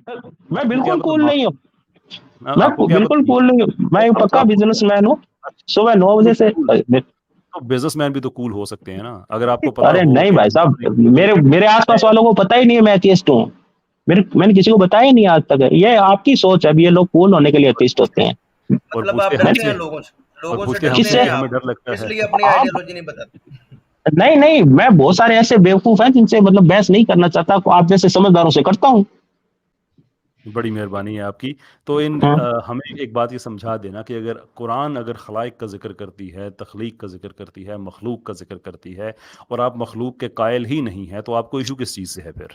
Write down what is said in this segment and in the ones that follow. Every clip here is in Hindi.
मैं तो क्या बिल्कुल मतलब कूल नहीं हूँ, मैं आपको क्या बिल्कुल पता? कूल नहीं हूँ, मैं एक पक्का आपको बिजनेसमैन हूँ। सुबह तो 9 बजे से कूल, तो बिजनेसमैन भी तो कूल हो सकते हैं ना, अगर आपको पता अरे हो नहीं कि भाई साहब, मेरे मेरे आसपास मैं- वालों को पता ही नहीं है मैं एथियस्ट हूँ। मैंने किसी को बताया ही नहीं आज तक। ये आपकी सोच है, अब ये लोग कूल होने के लिए एथियस्ट होते हैं। और मतलब आप पूछते डरते हमसे, हैं लोगों से, और लोगों से पूछते डरते हमसे हैं कि हमें आप, डर लगता है। इसलिए अपनी आप आइडियोलॉजी नहीं बताते। नहीं नहीं, मैं बहुत सारे ऐसे बेवकूफ हैं जिनसे मतलब बहस नहीं करना चाहता, आप जैसे समझदारों से करता हूँ। बड़ी मेहरबानी है आपकी। तो हाँ हमें एक बात ये समझा देना कि अगर कुरान अगर खलाइक का जिक्र करती है, तख्लीक का जिक्र करती है, मखलूक का जिक्र करती है, और आप मखलूक के कायल ही नहीं है, तो आपको इशू किस चीज़ से है फिर?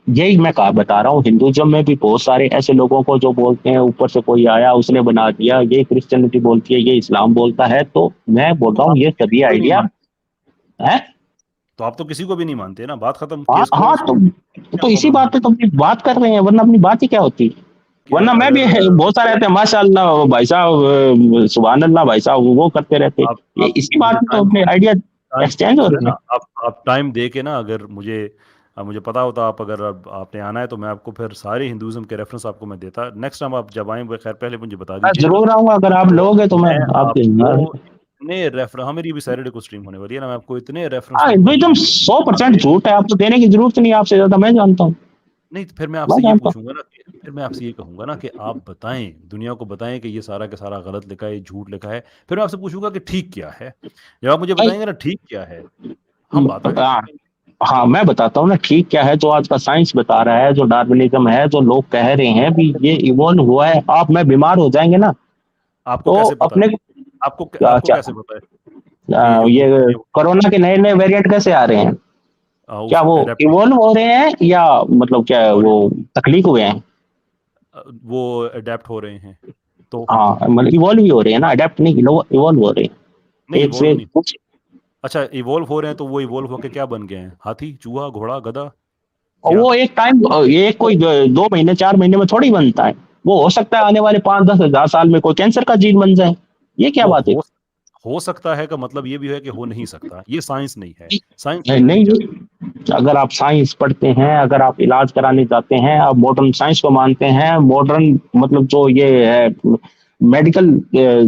यही मैं कहा बता रहा हूँ, हिंदुइज्म में भी बहुत सारे ऐसे लोगों को जो बोलते हैं ऊपर से कोई आया उसने बना दिया, ये क्रिश्चियनिटी बोलती है, ये इस्लाम बोलता है, तो मैं बोल तो रहा हूँ आप ये तो किसी सभी को भी नहीं आइडिया मानते, है। तो आप तो किसी को भी नहीं मानते ना, बात खत्म, हाँ केस हाँ, क्लोज। क्या तो इसी प्रॉब्लम बात है? पे तो अपनी बात कर रहे हैं, वरना अपनी बात ही क्या होती। क्या वरना मैं भी अगर बहुत सारे रहते हैं माशाअल्लाह भाई साहब, सुभान अल्लाह भाई साहब, वो करते रहते। ये आप इसी मुझे बात में तो टाइम, अपने आइडिया एक्सचेंज हो सुने रहे ना, हैं। आप टाइम दे के ना, अगर मुझे मुझे पता होता, आप अगर अब आपने आना है तो मैं आपको फिर सारे हिंदुइज्म के रेफरेंस आपको मैं देता। नेक्स्ट टाइम आप जब आए, खैर पहले मुझे बता मैं दीजिएगा। जरूर आऊंगा, अगर आप तो लोगे तो मैं मैं आपके। आपको इतने रेफर, हाँ मेरी भी सैटरडे को स्ट्रीम होने वाली है ना, मैं आपको इतने रेफरेंस हाँ, दूंगा हिंदुइज्म हिंदुइज्म 100% के। झूठ है, आपको देने की जरूरत नहीं, आपसे ज्यादा मैं जानता हूँ। नहीं तो फिर मैं मैं आपसे ये जानता पूछूंगा ना कि, फिर मैं आपसे ये कहूंगा ना कि आप बताएं, दुनिया को बताएं कि ये सारा का सारा गलत लिखा है, ये झूठ लिखा है। फिर मैं आपसे पूछूंगा कि ठीक क्या है। जब आप मुझे हूँ। बताएंगे ना ठीक क्या है, हम बात आगे हाँ बढ़ाएंगे। हाँ, मैं बताता हूँ ना ठीक क्या है, जो आज का साइंस बता रहा है, जो डार्विनिज्म है, जो लोग कह रहे हैं भी ये इवॉल्व हुआ है। आप मैं बीमार हो जाएंगे ना, आपको तो कैसे पता अपने है? आपको आपको क्या कैसे पता है कि ये जो ये कुत्ते हैं कोरोना के नए नए वेरिएंट कैसे आ रहे हैं? क्या उस वो एडेप्ट इवॉल्व हो रहे हैं या मतलब क्या है, हो रहे वो तकलीफ हुए हैं? वो अडेप्ट हो रहे हैं तो। हाँ मतलब इवॉल्व भी हो रहे हैं ना, अडेप्ट नहीं, इवॉल्व हो रहे हैं नहीं एक इवोल्व से नहीं, कुछ। अच्छा इवोल्व हो रहे हैं तो वो इवोल्व होके क्या बन गए हैं? हाथी, चूहा, घोड़ा, गधा, और क्या? वो एक टाइम, ये कोई 2 महीने 4 महीने में थोड़ी बनता है। वो हो सकता है आने वाले 5-10 हजार साल में कोई कैंसर का जीन बन जाए। ये क्या वो बात है? हो सकता है का मतलब ये भी है कि हो नहीं सकता, ये साइंस नहीं है, साइंस नहीं ये नहीं नहीं, जानती। अगर आप साइंस पढ़ते हैं, अगर आप इलाज कराने जाते हैं, आप मॉडर्न साइंस को मानते हैं, मॉडर्न मतलब जो ये है मेडिकल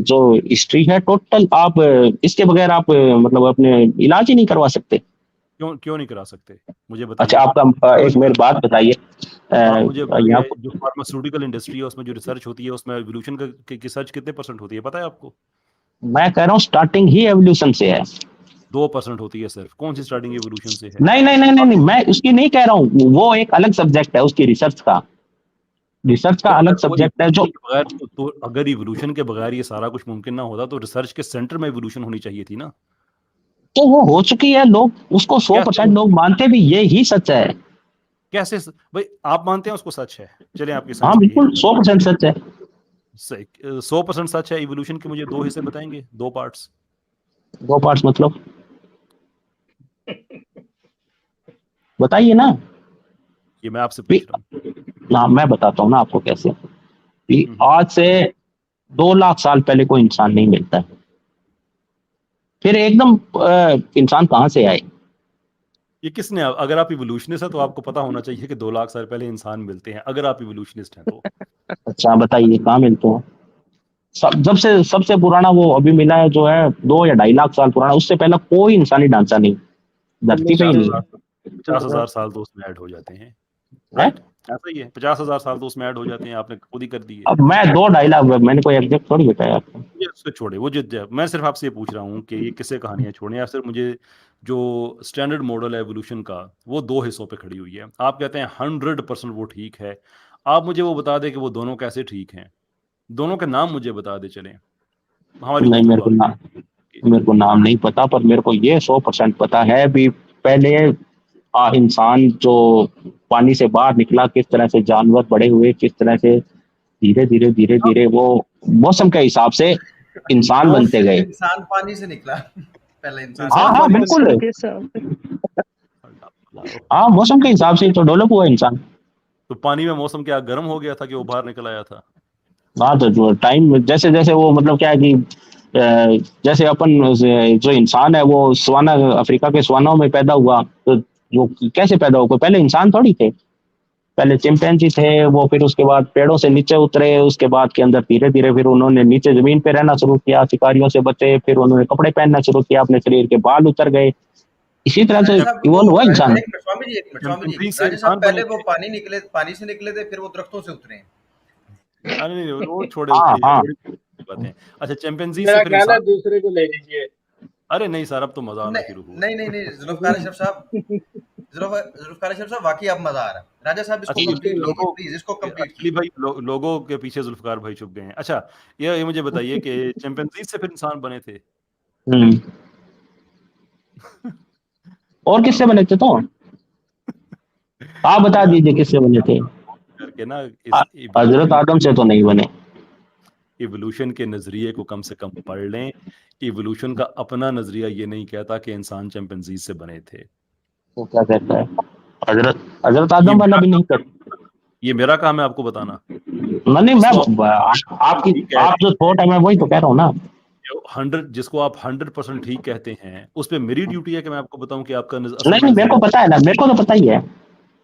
जो हिस्ट्री है टोटल, आप इसके बगैर आप मतलब अपने इलाज ही नहीं करवा सकते। क्यों क्यों नहीं करा सकते? मुझे अच्छा, बताइए। आपका क्यों एक नहीं मेरी करा बात बताइए। सकते? आप मुझे यहाँ बताइए, जो फार्मास्यूटिकल इंडस्ट्री है उसमें जो रिसर्च होती है, उसमें एवोल्यूशन की रिसर्च कितने परसेंट होती है पता है आपको? मैं कह रहा हूँ स्टार्टिंग ही एवोल्यूशन से है। 2% होती है सिर्फ। कौन सी स्टार्टिंग एवोल्यूशन से है? नहीं नहीं नहीं नहीं आप नहीं, मैं उसकी नहीं कह रहा हूँ, वो एक अलग सब्जेक्ट है, उसकी रिसर्च का तो अलग अगर वो सब्जेक्ट है जो। इवोल्यूशन के बगैर तो अगर इवोल्यूशन के बगैर ये सारा कुछ मुमकिन ना होता, तो रिसर्च के सेंटर में इवोल्यूशन होनी चाहिए थी ना। तो वो हो चुकी है, लोग उसको सौ कैसे परसेंट हो लोग चुकी है? मानते भी ये ही सच है। भाई आप मानते हैं उसको सच है, चलिए आपकी हाँ साइंस पे यही बिल्कुल नंबर। 100% सच है। 100% सच है इवोल्यूशन के, मुझे दो हिस्से बताएंगे, दो पार्ट्स। 2 पार्ट्स मतलब बताइए ना। ये मैं आपसे भी- पूछ रहा हूँ। ना मैं बताता हूँ ना आपको कैसे, कि हम्म। आज से 2 लाख साल पहले कोई इंसान नहीं मिलता है, फिर एकदम इंसान कहाँ से आए? ये किसने, अगर आप इवोल्यूशनिस्ट है तो आपको पता होना चाहिए कि 2 लाख साल पहले इंसान मिलते हैं, अगर आप इवोल्यूशनिस्ट हैं तो। अच्छा बताइए कहाँ मिलते हैं? जब से सबसे पुराना वो अभी मिला है जो है 2 या 2.5 लाख साल पुराना, उससे पहले कोई इंसानी ढांचा नहीं, धरती पे ही पचास नहीं हजार 50,000 साल तो उसमें ऐड हो जाते हैं। है। राइट, ऐसा ही है, 50,000 साल तो उसमें ऐड हो जाते हैं, आपने खुद ही कर दिए। अब मैं 2-2.5 लाख, मैंने कोई एग्जैक्ट थोड़ी बताया आपको। ये उससे छोड़े, वो मैं सिर्फ आपसे ये पूछ रहा हूँ कि ये किस्से कहानियां छोड़ें, या सिर्फ मुझे जो स्टैंडर्ड मॉडल है एवोल्यूशन का, वो दो हिस्सों पे खड़ी हुई है, आप कहते हैं 100% वो ठीक है। आप मुझे वो बता दें कि वो दोनों कैसे ठीक हैं, दोनों के नाम मुझे बता दे चलें, हमारी नहीं, गुफ्तगू आगे। मेरे को नाम नहीं पता, पर मेरे को ये 100% पता है भी। पहले इंसान जो पानी से बाहर निकला, किस तरह से जानवर बड़े हुए, किस तरह से धीरे धीरे धीरे हाँ, धीरे वो मौसम के हिसाब से इंसान वो बनते गए। इंसान पानी से निकला। पहले तो इंसान हाँ इंसान पानी हाँ से पानी से निकला। बिल्कुल। मौसम के हिसाब से। हाँ, मौसम के हिसाब से ही तो डेवलप हुआ इंसान। तो पानी में मौसम क्या गर्म हो गया था कि वो बाहर निकल आया था? हाँ, तो जो टाइम जैसे जैसे वो मतलब क्या है कि जैसे अपन जो इंसान है वो सवाना, अफ्रीका के सवानाओं में पैदा हुआ, तो वो कैसे पैदा हुआ? कोई पहले इंसान थोड़ी थे। पहले चिंपैंजी थे वो, फिर उसके बाद पेड़ों से नीचे उतरे, उसके बाद के अंदर धीरे धीरे फिर उन्होंने नीचे जमीन पे रहना शुरू किया, शिकारियों से बचे, फिर उन्होंने कपड़े पहनना शुरू किया, अपने शरीर के बाल उतर गए, इसी तरह से राजा साहब इवॉल्व हुआ वो इंसान। एक मिनट स्वामी जी, एक मिनट स्वामी जी, चिंपैंजी से राजा साहब इंसान पहले बने वो थे। पानी से निकले थे, फिर वो दरख्तों से उतरे हैं। अरे नहीं, वो छोड़े, हाँ उसकी हाँ थोड़ी बातें। अच्छा, चिंपैंजी से मेरा फिर ख्याल है इंसान। दूसरे को ले लीजिए। अरे नहीं सर, अब तो मजा आना नहीं शुरू हुआ। नहीं नहीं नहीं जुल्फकार अशरफ साहब, जुल्फकार अशरफ साहब वाकई अब मजा आ रहा है। राजा साहब इसको अच्छा, कंप्लीट कीजिए लोगों प्लीज, इसको कंप्लीट अली कीजिए। भाई, लोगों के पीछे जुल्फकार भाई छुप गए हैं। अच्छा, ये मुझे बताइए कि चिंपैंजी से फिर इंसान बने थे। हम्म। और किससे बने थे तो आप बता यार दीजिए किससे बने थे। करके ना, इस हजरत आदम से तो नहीं बने। इवोल्यूशन के नजरिए को कम से कम पढ़ लें। इवोल्यूशन का अपना नजरिया ये नहीं कहता कि इंसान चिंपैंजी से बने थे। वो क्या कहता है, हजरत हजरत ये आदम वाला मेरा भी नहीं करता। ये मेरा काम है आपको बताना। नहीं जिसको आपकी ठीक कह आप जो थॉट है मैं वही तो कह रहा हूँ ना। 100% ठीक कहते हैं, उस पे मेरी ड्यूटी है कि मैं आपको बताऊं कि आपका असल नहीं मेरे को नजरिया। पता है ना, मेरे को तो पता ही है।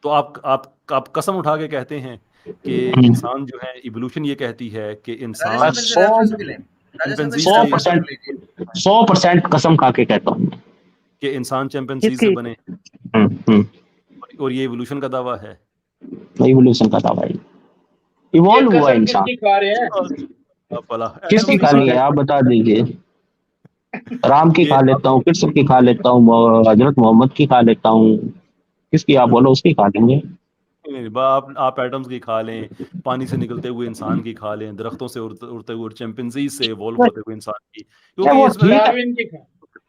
तो आप कसम उठा के कहते हैं कि इंसान जो है, इवोल्यूशन ये कहती है कि राजा इंसान साहब इनसे रेफरेंस भी लें, राजा साहब चिंपैंजी इनसे सौ से रेफरेंस परसेंट लीजिए। 100% कसम खा के कहता हूँ। कि इंसान चिंपैंजी से किसकी? बने, हम्म। और ये इवोल्यूशन का दावा है। इवोल्यूशन का था भाई, ये इवॉल्व हुआ कसम इंसान। किसकी खा रहे हैं? अब भला किसकी ऐसी खानी बात है आप बता दीजिए। राम की ये खा लेता हूँ, कृष्ण की खा लेता हूँ, हजरत मोहम्मद की खा लेता हूँ, किसकी आप बोलो उसकी खा लेंगे। आप एटम्स की खा लें, पानी से निकलते हुए इंसान की खा लें, दरख्तों से उड़ते हुए चिंपैंजी से इवॉल्व होते हुए इंसान की, क्योंकि वो इसमें ठीक है।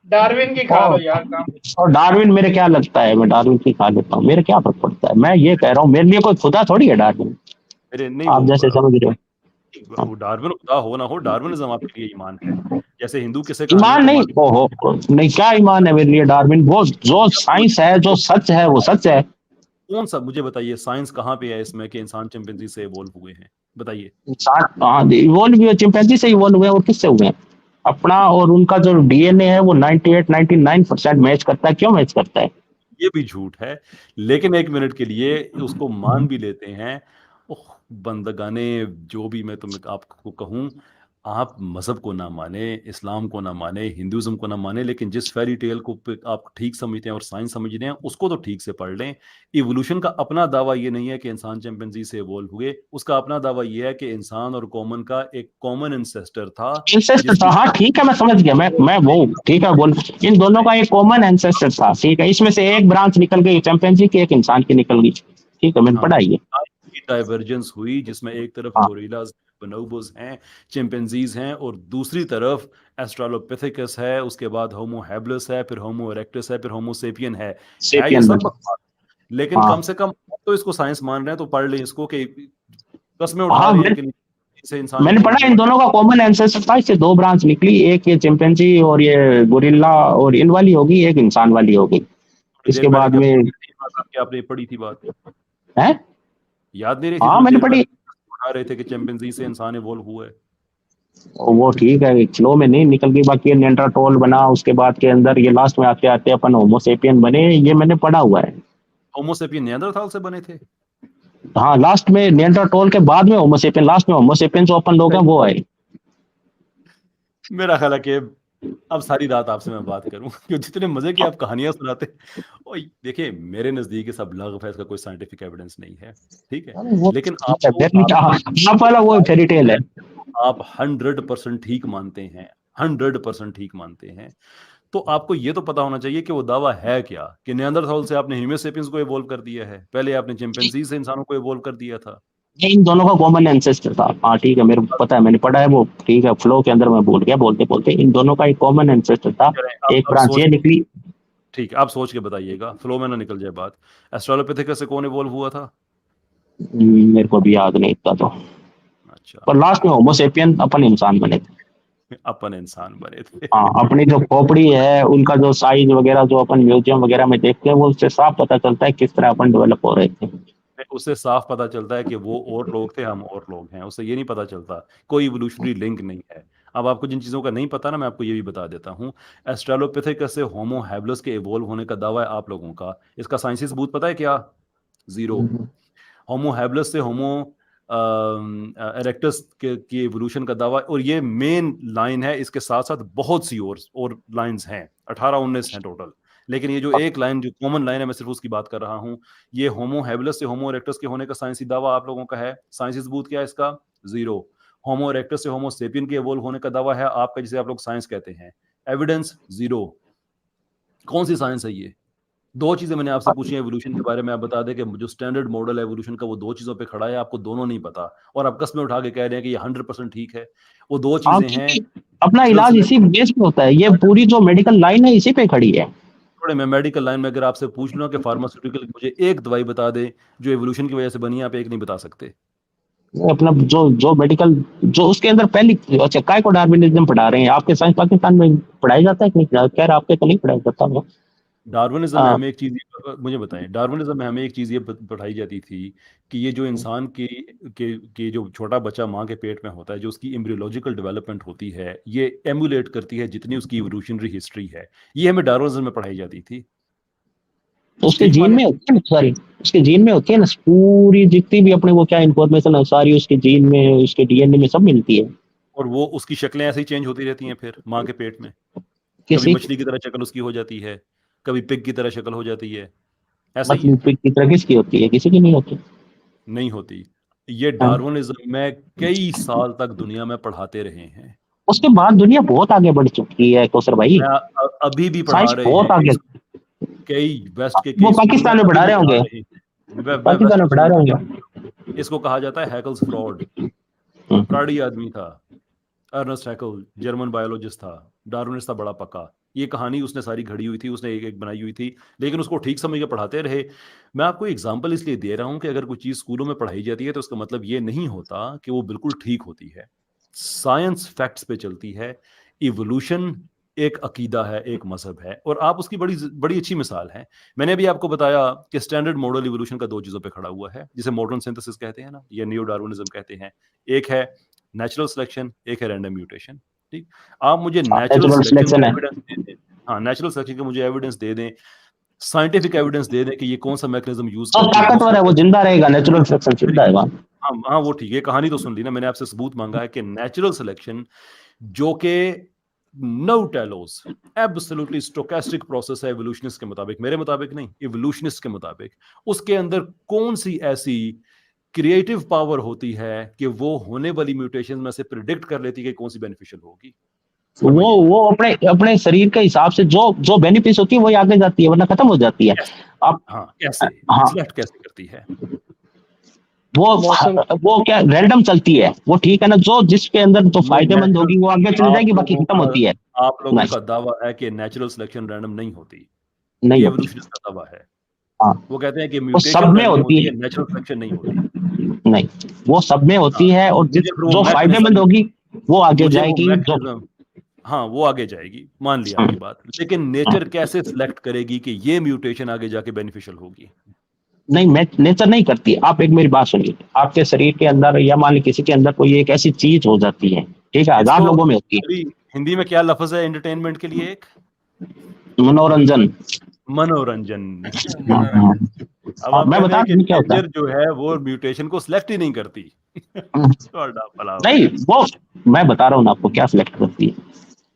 डार्विन की खा लो यार, काम। और डार्विन मेरे क्या लगता है, मैं डार्विन की खा लेता हूँ, मेरे क्या फर्क पड़ता है। मैं ये कह रहा हूँ मेरे लिए कोई खुदा थोड़ी है डार्विन, मेरे नहीं, आप जैसे समझ रहे हो। वो डार्विन खुदा हो ना हो, डार्विनिज्म आपके लिए ईमान है। जैसे हिंदू किसे कहानियों ईमान को नहीं, मान। ओहो नहीं, क्या ईमान है मेरे लिए डार्विन, वो जो साइंस है, जो सच है वो सच है। कौन सा, मुझे बताइए, साइंस कहाँ पे है इसमें कि इंसान चिंपैंजी से इवॉल्व हुए हैं? बताइए। इंसान हाँ इवोल्व हुए, चिंपैंजी से इवोल्व हुए और किससे हुए हैं? अपना और उनका जो डीएनए है वो 98-99% मैच करता है। क्यों मैच करता है? ये भी झूठ है, लेकिन एक मिनट के लिए उसको मान भी लेते हैं। ओह, बंदगाने, जो भी मैं तुम्हें आपको कहूं, आप मजहब को ना माने, इस्लाम को ना माने, हिंदुइज्म को ना माने, लेकिन जिस फेरी टेल को आप ठीक समझते हैं और साइंस समझते हैं, उसको तो ठीक से पढ़ लें। इवोल्यूशन का अपना दावा ये नहीं है कि इंसान चिंपैंजी से इवॉल्व हुए, उसका अपना दावा ये है कि इंसान और कॉमन का एक कॉमन एंसेस्टर था। एंसेस्टर था, हाँ ठीक है मैं समझ गया, मैं वो ठीक है बोल, इन दोनों का एक कॉमन एंसेस्टर था, ठीक है, इसमें से एक ब्रांच निकल गई चिंपैंजी की, एक इंसान की निकल गई, ठीक है मैंने हाँ, पढ़ा है ये। डाइवर्जेंस हुई जिसमें एक तरफ हाँ गोरिल्लाज, bonobos हैं, चिंपैंजीज हैं, और दूसरी तरफ एस्ट्रालोपिथेकस है, उसके बाद होमो हैबिलिस है, फिर होमो इरेक्टस है, फिर होमो सेपियन है ये सेपियन सब बने। बकवास। लेकिन हाँ कम से कम आप तो इसको साइंस मान रहे हैं, तो पढ़ लें इसको कि कस्में उठा हाँ रहे हैं कि इससे इंसान मैंने इवॉल्व पढ़ा इन हुआ। दोनों का कॉमन एंसेस्टर था, इससे दो ब्रांच निकली, एक ये चिंपैंजी और ये गोरिल्ला और इन वाली होगी, एक इंसान वाली होगी। थोड़ी इसके देर पहले बाद क्या में आपने पढ़ी थी बात, है, याद नहीं रही थी? हाँ थोड़ी मैंने देर पढ़ी। पहले उठा रहे थे कि चिंपैंजी से इंसान इवॉल्व हुआ है। वो ठीक है, फ्लो में नहीं निकल गई, बाकी ये नेंडरटॉल बना, उसके बाद के अंदर ये लास्ट में आते आते अपन होमोसेपियन बने, ये मैंने पढ़ा हुआ है। होमो सेपियन नियांडरथाल से बने थे। हाँ लास्ट में नेंडरटॉल के बाद में होमोसेपियन, लास्ट में होमोसेपियन जो अपन लोग हैं वो है। मेरा ख्याल है कि अब सारी रात आपसे मैं बात करूं क्योंकि जितने मजे की आप कहानियां सुनाते। और देखिए, मेरे नजदीक ये सब लग है, इसका कोई साइंटिफिक एविडेंस नहीं है, ठीक है, वो लेकिन ठीक है, आप वाला वो फेरी टेल है। आप 100% ठीक मानते हैं, 100% ठीक मानते हैं, तो आपको ये तो पता होना चाहिए कि वो दावा है क्या, कि नियांडरथाल से आपने होमो सेपियंस को इवॉल्व कर दिया है, पहले आपने चिंपैंजी से इंसानों को इवॉल्व कर दिया था। ये इन दोनों का कॉमन एंसेस्टर था, हाँ ठीक है मेरे को पता है, मैंने पढ़ा है वो, ठीक है फ्लो के अंदर मैं भूल गया बोलते बोलते, इन दोनों का एक कॉमन एंसेस्टर था, एक आप ब्रांच सोच, ये निकली। ठीक है, आप सोच के बताइएगा, फ्लो में ना निकल जाए बात। एस्ट्रोलोपिथेकस से कौन इवॉल्व हुआ था? मेरे को भी याद नहीं इतना तो, अच्छा, पर लास्ट में होमोसेपियन अपन इंसान बने थे। अपन इंसान बने थे। हाँ अपनी जो खोपड़ी है, उनका जो साइज वगैरह जो अपन म्यूजियम वगैरह में देखते हैं, वो उससे साफ पता चलता है किस तरह अपन डेवलप हो रहे थे। उससे साफ पता चलता है कि वो और लोग थे, हम और लोग हैं, उससे ये नहीं पता चलता, कोई इवोल्यूशनरी लिंक नहीं है। अब आपको जिन चीज़ों का नहीं पता ना, मैं आपको ये भी बता देता हूँ। एस्ट्रालोपिथेकस से होमो हैबिलिस के इवॉल्व होने का दावा है आप लोगों का, इसका साइंसी सबूत पता है क्या? जीरो। होमो हैबिलिस से होमो इरेक्टस की एवोल्यूशन का दावा, और ये मेन लाइन है। इसके साथ साथ बहुत सी और लाइंस हैं, 18-19 हैं टोटल, लेकिन ये जो एक लाइन, जो कॉमन लाइन है, मैं सिर्फ उसकी बात कर रहा हूं। ये होमो हैबिलिस से होमो इरेक्टस के होने का साइंसी दावा आप लोगों का है। साइंसी सबूत क्या है इसका? 0। होमो इरेक्टस से होमो सेपियन के इवोल्व होने का दावा है आपका, जिसे आप लोग साइंस कहते हैं। एविडेंस 0। कौन सी साइंस है ये? 2 चीजें मैंने आपसे पूछी एवोल्यूशन के बारे में, आप बता दें कि जो स्टैंडर्ड मॉडल है एवोल्यूशन का वो 2 चीजों पे खड़ा है, आपको दोनों नहीं पता, और आप कस्में उठा के कह रहे हैं कि ये 100% ठीक है। वो 2 चीजें हैं। अपना इलाज इसी बेस पे होता है, ये पूरी जो मेडिकल लाइन है इसी पे खड़ी है। थोड़े मैं मेडिकल लाइन में अगर आपसे पूछ लूं कि फार्मास्यूटिकल मुझे एक दवाई बता दे जो एवोल्यूशन की वजह से बनी है, आप एक नहीं बता सकते। अपना जो जो मेडिकल जो उसके अंदर पहली, अच्छा काय को डार्विनिज्म पढ़ा रहे हैं आपके साइंस पाकिस्तान में पढ़ाया जाता है कि नहीं? खैर आपके तो नहीं पढ़ाया जाता होगा। डार्विनिज्म में हमें एक चीज मुझे बताएं, डार्विनिज्म में हमें एक चीज ये पढ़ाई जाती थी कि ये जो इंसान की जो छोटा बच्चा माँ के पेट में होता है, जो उसकी एम्ब्रियोलॉजिकल डेवलपमेंट होती है, ये एमुलेट करती है जितनी उसकी इवोल्यूशनरी हिस्ट्री है। ये हमें डार्विनिज्म में पढ़ाई जाती थी। तो उसके जीन में होती है ना, सारी उसके जीन में होती है ना, पूरी जितनी भी अपने वो क्या इन्फॉर्मेशन है सारी उसके जीन में, उसके डीएनए में सब मिलती है। और वो उसकी शक्लें ऐसे ही चेंज होती रहती हैं फिर माँ के पेट में। कभी किसी मछली की तरह शक्ल उसकी हो जाती है, कभी पिग की तरह शक्ल हो जाती है, ऐसा ही है। मतलब की तरह किसकी होती है? किसी की नहीं होती। नहीं होती। ये डार्विनिज्म में कई साल तक दुनिया में पढ़ाते रहे हैं। उसके बाद दुनिया बहुत आगे बढ़ चुकी है कौसर भाई, अभी भी पढ़ा साइंस रहे बहुत हैं। आगे। कई वेस्ट के वो कई पाकिस्तान में पढ़ा रहे होंगे, पाकिस्तान में पढ़ा रहे होंगे। इसको कहा जाता है हैकल्स फ्रॉड। फ्रॉडी आदमी था अर्नेस्ट हैकल, जर्मन बायोलॉजिस्ट था, डार्विनिस्ट था बड़ा पक्का। ये कहानी उसने सारी घड़ी हुई थी, उसने एक बनाई हुई थी, लेकिन उसको ठीक समझ के पढ़ाते रहे। मैं आपको एग्जांपल इसलिए दे रहा हूं कि अगर कोई चीज स्कूलों में पढ़ाई जाती है तो उसका मतलब ये नहीं होता कि वो बिल्कुल ठीक होती है। साइंस फैक्ट्स पे चलती है। इवोल्यूशन एक अकीदा है, एक मजहब है, और आप उसकी बड़ी बड़ी अच्छी मिसाल है। मैंने अभी आपको बताया कि स्टैंडर्ड मॉडल इवोल्यूशन का 2 चीजों पे खड़ा हुआ है, जिसे मॉडर्न सिंथेसिस कहते हैं ना, या न्यू डार्विनिज्म कहते हैं। एक है नेचुरल सिलेक्शन, एक है रैंडम म्यूटेशन। ठीक, आप मुझे नेचुरल सिलेक्शन का एविडेंस दे दें। हाँ, नेचुरल सिलेक्शन का मुझे एविडेंस दे दें, साइंटिफिक एविडेंस दे दें कि ये कौन सा मैकेनिज्म यूज तो ताकतवर है, वो जिंदा रहेगा, नेचुरल सिलेक्शन जिंदा है वहां। हाँ, वो ठीक है, कहानी तो सुन ली ना, मैंने आपसे सबूत मांगा है कि नेचुरल सिलेक्शन जो कि no telos absolutely stochastic process है एवोल्यूशनिस्ट के मुताबिक, मेरे मुताबिक नहीं, एवोल्यूशनिस्ट के मुताबिक, उसके अंदर कौन सी ऐसी क्रिएटिव पावर होती है कि वो होने वाली म्यूटेशन में से प्रिडिक्ट कर लेती है कि कौन सी बेनिफिशियल होगी। वो अपने अपने शरीर के हिसाब से जो जो बेनिफिट होती है वही आगे जाती है, वरना खत्म हो जाती है। आप कैसे सिलेक्ट कैसे करती है? वो क्या रैंडम चलती है वो, ठीक है ना, जो जिसके अंदर तो फायदेमंद होगी वो आगे चली जाएगी, बाकी खत्म होती है। आप लोगों का दावा है कि नेचुरल सिलेक्शन रैंडम नहीं होती, नहीं, एवोल्यूशनिस्ट का दावा है। वो कहते हैं कि म्यूटेशन सब में होती है, नेचुरल सिलेक्शन नहीं होती। नहीं, वो सब में होती है, और जो फायदेमंद होगी वो आगे जाएगी। हाँ, वो आगे जाएगी, मान लिया आपकी बात, लेकिन नेचर कैसे सिलेक्ट करेगी कि ये म्यूटेशन आगे जाके बेनिफिशियल होगी? नहीं, नेचर नहीं करती। आप एक मेरी बात सुनिए, आपके शरीर के अंदर या मान ली किसी के अंदर कोई एक ऐसी चीज हो जाती है, ठीक है, 1000 लोगों में होती है। हिंदी में क्या लफ्ज है एंटरटेनमेंट के लिए? एक मनोरंजन। अब मैं बता दूं क्या होता है, जो है वो म्यूटेशन को सिलेक्ट ही नहीं करती। नहीं, वो मैं बता रहा हूँ ना आपको क्या सिलेक्ट करती है।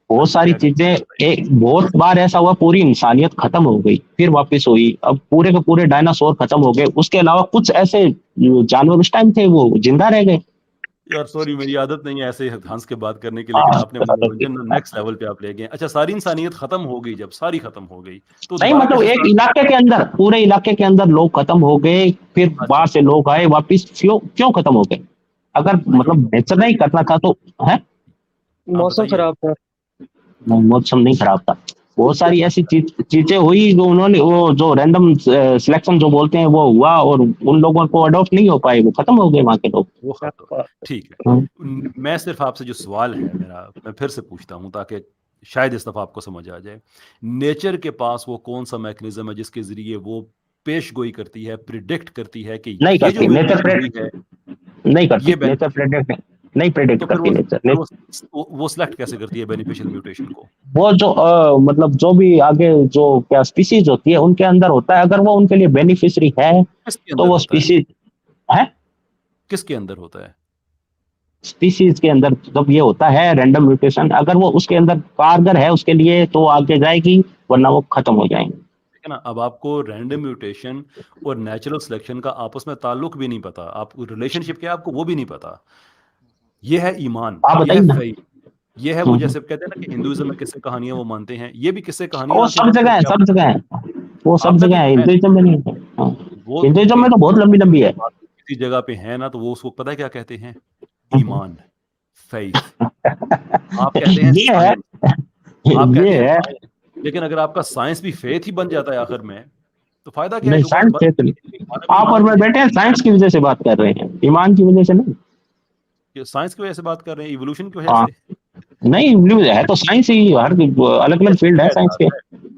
बहुत सारी चीजें, एक बहुत बार ऐसा हुआ पूरी इंसानियत खत्म हो गई फिर वापस हुई, अब पूरे के पूरे डायनासोर खत्म हो गए, उसके अलावा कुछ ऐसे जानवर उस टाइम थे वो जिंदा रह गए। यार सॉरी, मेरी आदत नहीं है ऐसे हंस के बात करने की, लेकिन आपने मनोरंजन नेक्स्ट लेवल पे आप ले गए। अच्छा, सारी इंसानियत खत्म हो गई, जब सारी खत्म हो गई तो नहीं, मतलब एक इलाके के अंदर, पूरे इलाके के अंदर लोग खत्म हो गए, फिर बाहर से लोग आए वापिस, क्यों खत्म हो गए? अगर मतलब नेचर नहीं करना था तो है, मौसम खराब था। मौसम नहीं खराब था, बहुत सारी ऐसी चीजें हुई जो उन्होंने, वो जो रैंडम सिलेक्शन जो बोलते हैं वो हुआ, और उन लोगों को अडॉप्ट नहीं हो पाए, वो खत्म हो गए वहां के लोग। ठीक है, मैं सिर्फ आपसे जो सवाल है मेरा, मैं फिर से पूछता हूं ताकि शायद इस दफा आपको समझ आ जाए। नेचर के पास वो कौन सा मैकेनिज्म है जिसके जरिए वो पेश गोई करती है, प्रिडिक्ट करती है कि नहीं ये करती, जो नेचर प्रेडिक्ट नहीं करती, नेचर प्रेडिक्ट नहीं प्रेडिक्ट करती नेचर। वो सिलेक्ट कैसे करती है बेनिफिशियल म्यूटेशन को? वो जो मतलब जो भी आगे जो क्या स्पीसीज होती है उनके अंदर होता है, अगर वो उनके लिए बेनिफिशियरी है तो वो स्पीसीज है किसके अंदर होता है? स्पीसीज के अंदर जब ये होता है रैंडम म्यूटेशन, अगर वो उसके अंदर कारगर है उसके लिए तो आगे जाएगी, वरना वो खत्म हो जाएंगे। ठीक है ना। अब आपको रैंडम म्यूटेशन और नेचुरल सिलेक्शन का आपस में ताल्लुक भी नहीं पता, आप रिलेशनशिप क्या है आपको वो भी नहीं पता। ये है ईमान, आप ये बताइए है ना। फेथ, ये है वो जैसे कहते हैं ना कि हिंदुइज्म में किस्से कहानियां वो मानते हैं, ये भी किस्से कहानियां वो आंखें सब बंद जगह है, करके आप सब जगह है, वो सब आप में भी जगह है, तो है। हिंदुइज्म में नहीं है। हाँ, वो हिंदुइज्म में एक तो बहुत लंबी लंबी है। बात किसी जगह पे है ना तो वो उसको पता है क्या कहते हैं? ईमान, फेथ। आप कहते हैं ये है, साइंस, आप कहते ये हैं है। साइंस, लेकिन अगर आपका साइंस भी फेथ ही बन जाता है आखिर में, तो फायदा क्या है? नहीं, डुबॉस साइंस बंद क्षेत्र नहीं। हमारा भी आप और ईमान मैं है बैठे हैं साइंस की वजह से बात कर रहे हैं, ईमान की वजह से नहीं। कि साइंस की वजह से बात कर रहे हैं, इवोल्यूशन की वजह हाँ, से। नहीं है तो साइंस ही, हर अलग ये अलग फील्ड है है साइंस बात के। है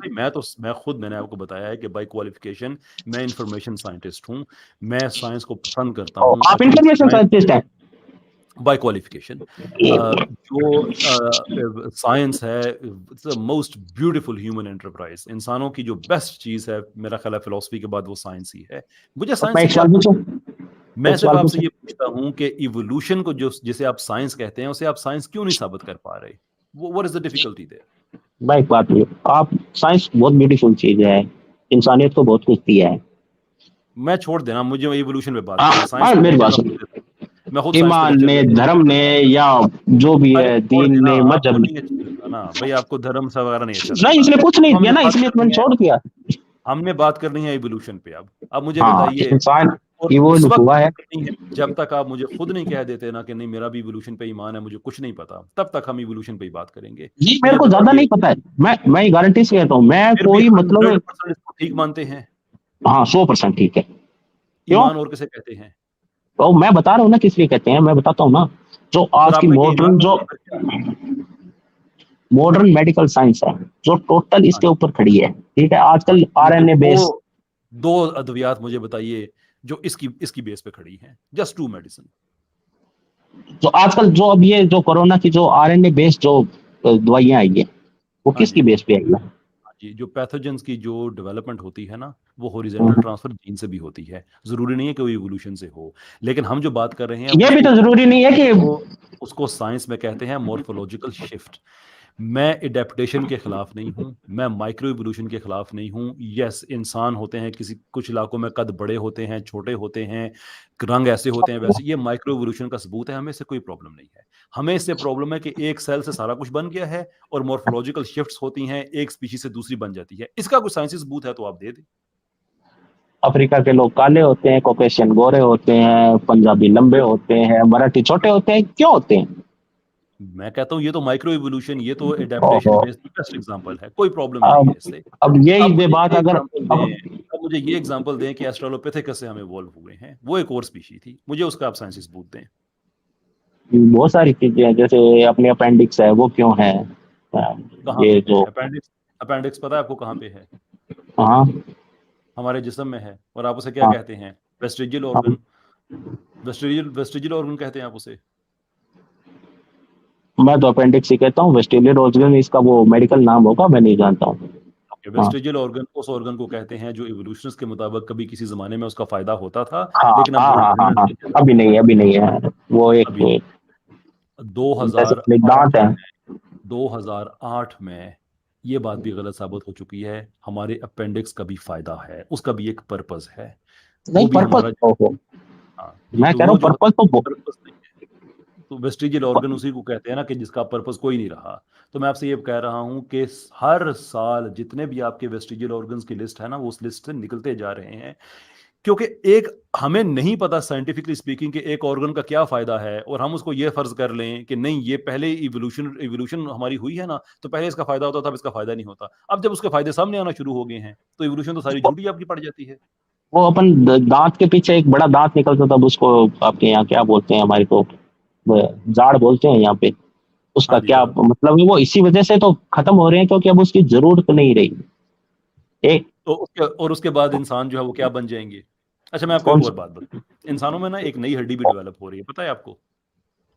भाई, मैंने आपको बताया है कि बाय क्वालिफिकेशन मैं इंफॉर्मेशन साइंटिस्ट हूँ। मैं साइंस को पसंद करता हूँ आप अपनी इंफॉर्मेशन साइंटिस्ट हैं? By qualification. जो साइंस है the most beautiful human enterprise, इंसानों की जो बेस्ट चीज है मेरा ख्याल है फिलोसफी के बाद वो साइंस ही है। मुझे अब साइंस मैं से एक क्या सवाल पूछूं, मैं एक सिर्फ सवाल आपसे पूछूं। ये पूछता हूँ कि इवोल्यूशन को जो जिसे आप साइंस कहते हैं उसे आप साइंस क्यों नहीं साबित कर पा रहे? वो what is the difficulty there? मैं एक बात बोलूं, आप, साइंस बहुत ब्यूटीफुल चीज है, इंसानियत को बहुत कुछ दिया है। मैं छोड़ देना, मुझे इवोल्यूशन पे बात हाँ करनी, साइंस हाँ, पे मेरी लेक्चर बात मैं खुद सुनिए, देता हूँ, मैं खुद साइंस पे ईमान लेक्चर देता में, हूँ। धर्म में, या जो भी अरे है, छोड़ दीन देना, में, आपको मजहब में। नहीं अच्छा लगता ना भाई, आपको धर्म से वगैरह नहीं अच्छा नहीं, लगता। इसने कुछ नहीं अब किया हमने ना, बात इसलिए तो मैंने करनी है, छोड़ दिया। हमने बात करनी है इवोल्यूशन पे। अब मुझे हाँ, बताइए, इंसान और उस इवोल्व वक्त हुआ है। बात करनी है जब तक आप मुझे खुद नहीं कह देते ना कि नहीं मेरा भी इवोल्यूशन पे ईमान है, मुझे कुछ नहीं पता, तब तक हम इवोल्यूशन पे ही बात करेंगे। ये मेरे मुझे को ज्यादा बताइए, नहीं पता है, मैं गारंटी से कहता हूँ, मैं फिर भी कोई मतलब। 100% इसको ठीक मानते हैं? हाँ, 100% ठीक है। क्यों? ईमान और किसे कहते हैं? तो मैं बता रहा हूँ ना किस लिए कहते हैं, मैं बताता हूँ ना। जो अगर आज की आपको ये ईमान मॉडर्न, नहीं जो है फिर क्या है? मॉडर्न मेडिकल साइंस है, जो टोटल हाँ, इसके ऊपर खड़ी है, ठीक है, हाँ, आजकल मुझे आरएनए दो बेस। दो अद्वियात मुझे बताइए जो इसकी इसकी बेस पे खड़ी हैं, जस्ट टू मेडिसिन। जो आजकल जो अब ये जो कोरोना की जो आरएनए बेस जो दवाइयां आई है, वो हाँ किसकी जी, बेस पे आई है? हाँ जी, जो पैथोजेंस की जो डेवलपमेंट होती है ना, वो हॉरिजॉन्टल हम्म। ट्रांसफर जीन से भी होती है। जरूरी नहीं है कि वो इवोल्यूशन से हो, लेकिन हम जो बात कर रहे हैं ये भी तो जरूरी नहीं है कि। उसको उसको साइंस में कहते हैं मॉर्फोलॉजिकल शिफ्ट। मैं एडेप्टेशन के खिलाफ नहीं हूं, मैं माइक्रो इवोल्यूशन के खिलाफ नहीं हूं। यस, इंसान होते हैं, किसी कुछ इलाकों में कद बड़े होते हैं, छोटे होते हैं, रंग ऐसे होते हैं वैसे, ये माइक्रो इवोल्यूशन का सबूत है, हमें इससे कोई प्रॉब्लम नहीं है। हमें इससे प्रॉब्लम है कि एक सेल से सारा कुछ बन गया है और मॉर्फोलॉजिकल शिफ्ट्स होती हैं, एक स्पीशीज से दूसरी बन जाती है। इसका कोई साइंसी सबूत है तो आप दे दें। अफ्रीका के लोग काले होते हैं, कॉकेशियन गोरे होते हैं, पंजाबी लंबे होते हैं, मराठी छोटे होते हैं, क्यों होते हैं? मैं कहता हूँ ये तो माइक्रो इवोल्यूशन, ये तो ओहो। एडेप्टेशन बेस्ड बेस्ट एग्जांपल है, कोई प्रॉब्लम नहीं अब है इससे। अब अब यही मुझे बात ये अगर, एग्जांपल दें, अब मुझे ये एग्जांपल दें कि एस्ट्रोलोपिथेकस से हम इवॉल्व हुए हैं, वो एक और स्पीशी थी, मुझे उसका आप साइंसी सबूत दें। बहुत सारी चीजें हैं, जैसे अपने अपेंडिक्स है, वो क्यों है? अ, कहाँ पे ये है जो, अपेंडिक्स? अपेंडिक्स पता है आपको कहाँ पे है? हाँ हमारे जिस्म में है, और आप उसे क्या हाँ कहते हैं? वेस्टिजियल हाँ, ऑर्गन। वेस्टिजियल ऑर्गन कहते हैं आप उसे। मैं तो अपेंडिक्स ही कहता हूँ, वेस्टिलियर ऑर्गन इसका वो मेडिकल नाम होगा, मैं नहीं जानता हूँ। हाँ वेस्टिजियल ऑर्गन उस ऑर्गन को कहते हैं जो इवोल्यूशनिस्ट के मुताबिक कभी किसी जमाने में उसका फायदा होता था, हाँ लेकिन अब हाँ हाँ हाँ हाँ, अभी नहीं, अभी नहीं है वो एक, अभी नहीं। जैसे अपने 2008 दांत है। 2008 में ये बात भी गलत साबित हो चुकी है, हमारे अपेंडिक्स का भी फायदा है, उसका भी एक पर्पस है। नहीं, वो भी पर्पस, हमारा, ओहो, हाँ जी, मैं तो कह रहा वो हूँ जो पर्पस तो पर्पस नहीं है, तो वेस्टिजियल ऑर्गन उसी को कहते हैं ना कि जिसका पर्पस कोई नहीं रहा। तो मैं आपसे ये कह रहा हूँ कि हर साल जितने भी आपके वेस्टिजियल ऑर्गन्स की लिस्ट है ना, वो उस लिस्ट से निकलते जा रहे हैं, क्योंकि एक हमें नहीं पता साइंटिफिकली स्पीकिंग कि एक ऑर्गन का क्या फायदा है, और हम उसको ये फर्ज कर लें कि नहीं ये पहले इवोल्यूशन इवोल्यूशन हमारी हुई है ना, तो पहले इसका फायदा होता था, अब इसका फायदा नहीं होता। अब जब उसके फायदे सामने आना शुरू हो गए हैं तो इवोल्यूशन तो सारी झूठी आपकी पड़ जाती है। वो अपन दांत के पीछे एक बड़ा दांत निकलता था, अब उसको आपके यहाँ क्या बोलते हैं, हमारे को जाड़ बोलते हैं यहाँ पे, हाँ उसका जी क्या हाँ। मतलब है? वो इसी वजह से तो खत्म हो रहे हैं, क्योंकि अब उसकी जरूरत नहीं रही। एक, तो उसके बाद इंसान जो है वो क्या बन जाएंगे? अच्छा मैं आपको कौन एक और सा? बात बताऊं, इंसानों में ना एक नई हड्डी भी डेवलप हो रही है, पता है आपको?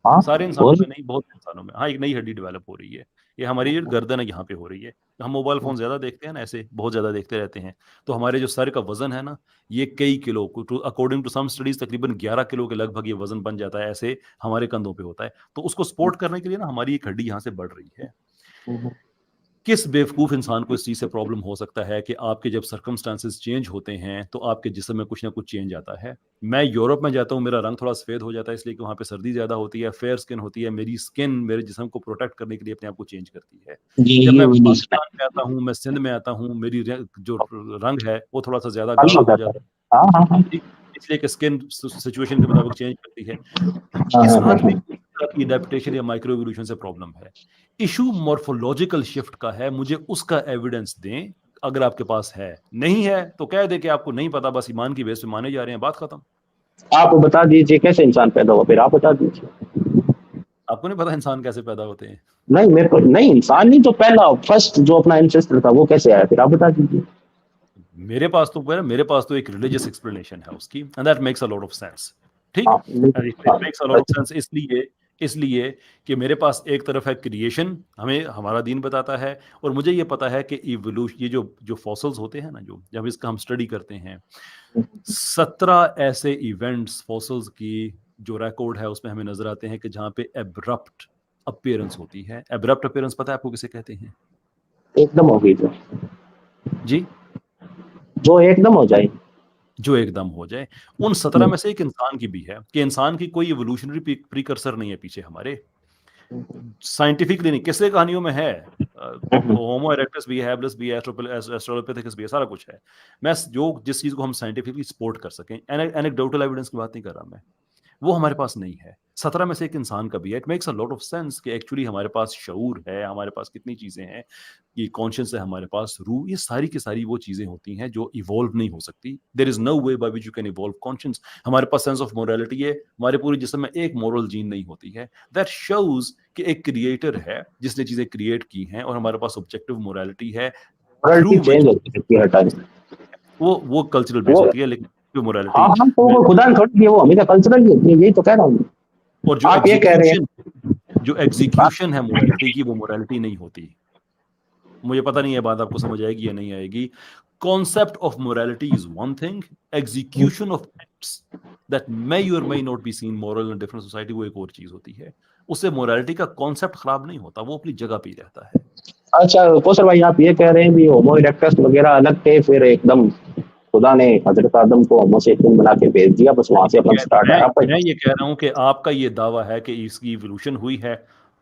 हाँ, सारे इंसानों और में नहीं, बहुत इंसानों में, हाँ, एक नई हड्डी डेवलप हो रही है। ये हमारी जो गर्दन है यहाँ पे हो रही है। हम मोबाइल फोन ज्यादा देखते हैं ना, ऐसे बहुत ज्यादा देखते रहते हैं, तो हमारे जो सर का वजन है ना, ये कई kilo, according to some studies तकरीबन 11 किलो के लगभग ये वजन बन जाता है, ऐसे हमारे कंधों पे होता है। तो उसको सपोर्ट करने के लिए ना हमारी एक हड्डी यहाँ से बढ़ रही है। किस बेवकूफ इंसान को इस चीज से प्रॉब्लम हो सकता है कि आपके जब सर्कमस्टांसेस चेंज होते हैं तो आपके जिस्म में कुछ ना कुछ चेंज आता है। मैं यूरोप में जाता हूँ, मेरा रंग थोड़ा सफेद हो जाता है इसलिए कि वहां पे सर्दी ज्यादा होती है, फेयर स्किन होती है, मेरी स्किन मेरे जिस्म को प्रोटेक्ट करने के लिए अपने आप को चेंज करती है। जब मैं पाकिस्तान में आता हूँ, मैं सिंध में आता हूँ, मेरी जो रंग है वो थोड़ा सा ज्यादा गाढ़ा हो जाता है, इसलिए कि स्किन सिचुएशन के मुताबिक चेंज करती है। इस आदमी की एडेप्टेशन या माइक्रो एवोल्यूशन से प्रॉब्लम है। इशू मॉर्फोलॉजिकल शिफ्ट का है, मुझे उसका एविडेंस दें अगर आपके पास है। नहीं है तो कह दे कि आपको नहीं पता, बस ईमान की बेस पे माने जा रहे हैं, बात खत्म। आप बता दीजिए कैसे इंसान पैदा हुआ, फिर आप बता दीजिए। आपको नहीं पता इंसान कैसे पैदा होते हैं? नहीं, मेरे को नहीं, इंसान नहीं, तो पहला फर्स्ट जो अपना एंसेस्टर था वो कैसे आया, फिर आप बता दीजिए। मेरे पास तो एक रिलीजियस एक्सप्लेनेशन है उसकी, and that makes a lot of sense. ठीक, it makes a lot of sense इसलिए कि मेरे पास एक तरफ है क्रिएशन, हमें हमारा दीन बताता है, और मुझे ये पता है कि इवोल्यूशन, ये जो फॉसिल्स होते हैं ना, जो जब इसका हम स्टडी करते हैं, 17 ऐसे इवेंट्स फॉसिल्स की जो रिकॉर्ड है उसमें हमें नजर आते हैं कि जहां पे एब्रप्ट अपीयरेंस होती है। एब्रप्ट अपीयरेंस पता है आपको किसे कहते हैं? एकदम हो गई जो जी, जो एकदम हो जाए, जो एकदम हो जाए। उन 17 में से एक इंसान की भी है, कि इंसान की कोई इवोल्यूशनरी प्रीकर्सर नहीं है पीछे हमारे, साइंटिफिकली नहीं, किस्से कहानियों में है, होमो इरेक्टस भी है, हेबिलिस भी है, ऑस्ट्रेलोपिथेकस भी है, सारा कुछ है। मैं जिस चीज को हम साइंटिफिकली सपोर्ट कर सकें, एनेक्डोटल एविडेंस की बात नहीं कर रहा मैं, वो हमारे पास नहीं है। 17 में से एक इंसान का भी है। It makes a lot of sense कि एक्चुअली हमारे पास शऊर है, हमारे पास कितनी चीजें हैं, ये कॉन्शियस है हमारे पास, रूह, ये सारी की सारी वो चीजें होती हैं जो इवॉल्व नहीं हो सकती। There is no way by which you can evolve conscious. हमारे पास सेंस ऑफ मोरालिटी है, हमारे पूरे जिस्म में एक मोरल जीन नहीं होती है। दैट शोज कि एक क्रिएटर है जिसने चीजें क्रिएट की हैं, और हमारे पास ऑब्जेक्टिव मोरालिटी है। चेंज होती है हर टाइम, वो कल्चरल बेस होती है, लेकिन मोरालिटी, हाँ हाँ, तो वो खुदा ने थोड़ी दी, वो हमेशा कल्चरल ही होती है, यही तो कह रहा हूँ। और आप ये कह रहे हैं जो एग्जीक्यूशन है मोरालिटी की, वो मोरालिटी नहीं होती। मुझे पता नहीं है बात आपको समझ आएगी या नहीं आएगी। Concept of morality is one thing, execution of acts that may or may not be seen moral in different society, वो एक और चीज होती है। उससे मोरालिटी का कॉन्सेप्ट खराब नहीं होता, वो अपनी जगह पे ही रहता है। अच्छा कौसर भाई, आप ये कह रहे हैं भी होमो इरेक्टस वगैरह अलग थे, फिर एकदम खुदा ने हजरत आदम को होमो सेपियन बना के भेज दिया, बस वहां से अपना स्टार्ट आया। मैं ये कह रहा हूँ कि आपका ये दावा है कि इसकी इवोल्यूशन हुई है,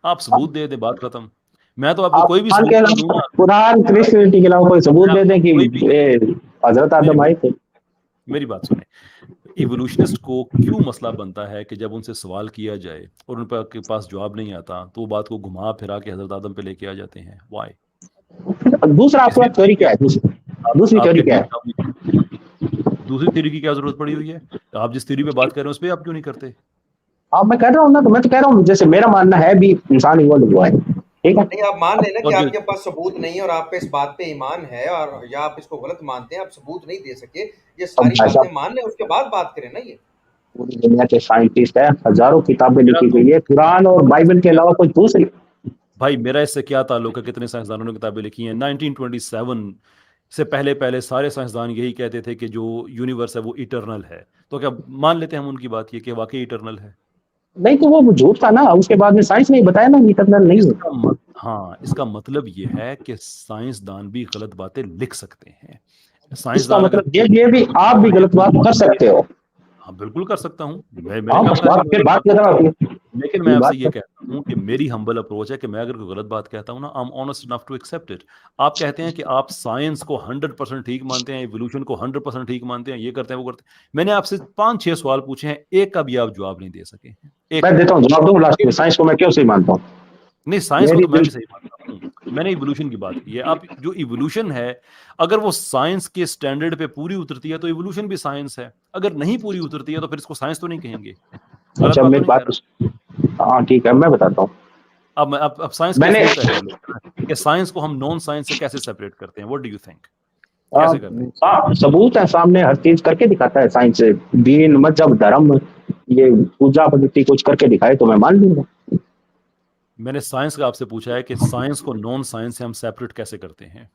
आप सबूत दे दे, बात खत्म। मैं तो आपको कोई भी सबूत दे दूंगा, कुरान क्रिश्चियनिटी के अलावा कोई सबूत दे दें कि हजरत आदम आए थे। मेरी बात सुने, इवोल्यूशनिस्ट को क्यों मसला बनता है कि जब उनसे सवाल किया जाए और उन के पास जवाब नहीं आता तो वो बात को घुमा फिरा के हजरत आदम पे लेके आ जाते हैं? व्हाई? दूसरा आपका थ्योरी क्या है? दूसरी थ्योरी क्या है? दूसरी थ्योरी की क्या जरूरत पड़ी हुई है? आप जिस थ्योरी पे बात कर रहे हैं उस पर आप क्यों नहीं करते? आप मैं कर रहा हूँ ना, तो मैं तो कह रहा हूँ जैसे मेरा मानना है भी इंसान इवॉल्व हुआ है, ठीक है? नहीं, आप मान लेना कि आपके पास सबूत नहीं है और आप पे इस बात पे ईमान है, और या आप इसको गलत मानते हैं, आप सबूत नहीं दे सके, ये सारी बातें मान लें, उसके बाद बात करें ना। ये पूरी दुनिया के साइंटिस्ट है, हजारों किताबें लिखी गई है, कुरान और बाइबल के अलावा कोई दूसरी। भाई मेरा इससे क्या ताल्लुक है कितने साइंसदानों ने किताबें लिखी हैं? 1927 से पहले सारे साइंसदान यही कहते थे कि जो यूनिवर्स है वो इटरनल है। तो क्या मान लेते हैं हम उनकी बात, ये कि वाकई इटरनल है? नहीं, तो वो झूठ था ना, उसके बाद में साइंस ने बताया ना इटरनल नहीं है। हाँ, इसका मतलब ये है कि साइंसदान भी गलत बातें लिख सकते हैं। इसका मतलब ये भी आप भी गलत बात कर सकते हो। हाँ बिल्कुल कर सकता हूँ, लेकिन मैं आपसे ये कहता हूँ कि मेरी हम्बल अप्रोच है कि मैं अगर कोई गलत बात कहता हूँ ना, I am honest enough to accept it. आप कहते हैं कि आप साइंस को 100% ठीक मानते हैं, इवोल्यूशन को 100% ठीक मानते हैं, ये करते हैं वो करते हैं। मैंने आपसे 5-6 सवाल पूछे हैं, एक का भी आप जवाब नहीं दे सके। मैं देता हूँ जवाब, दूं लास्ट में। साइंस को मैं क्यों सही मानता हूँ? नहीं, साइंस को तो मैं भी सही मानता हूँ, मैंने इवोल्यूशन की बात की है। आप जो इवोल्यूशन है, अगर वो साइंस के स्टैंडर्ड पे पूरी उतरती है तो इवोल्यूशन भी साइंस है। अगर नहीं पूरी उतरती है तो फिर इसको साइंस तो नहीं कहेंगे। अच्छा मेरी बात, हाँ ठीक है, मैं बताता हूँ। अब साइंस कैसे, कि साइंस को हम नॉन साइंस से कैसे सेपरेट करते हैं? What do you think? कैसे करते हैं? सबूत है सामने, हर चीज करके दिखाता है साइंस से। दीन, मजहब, धर्म, ये पूजा पद्धति कुछ करके दिखाए तो मैं मान लूंगा। मैंने साइंस का आपसे पूछा है कि साइंस को नॉन साइंस से हम सेपरेट कैसे करते हैं?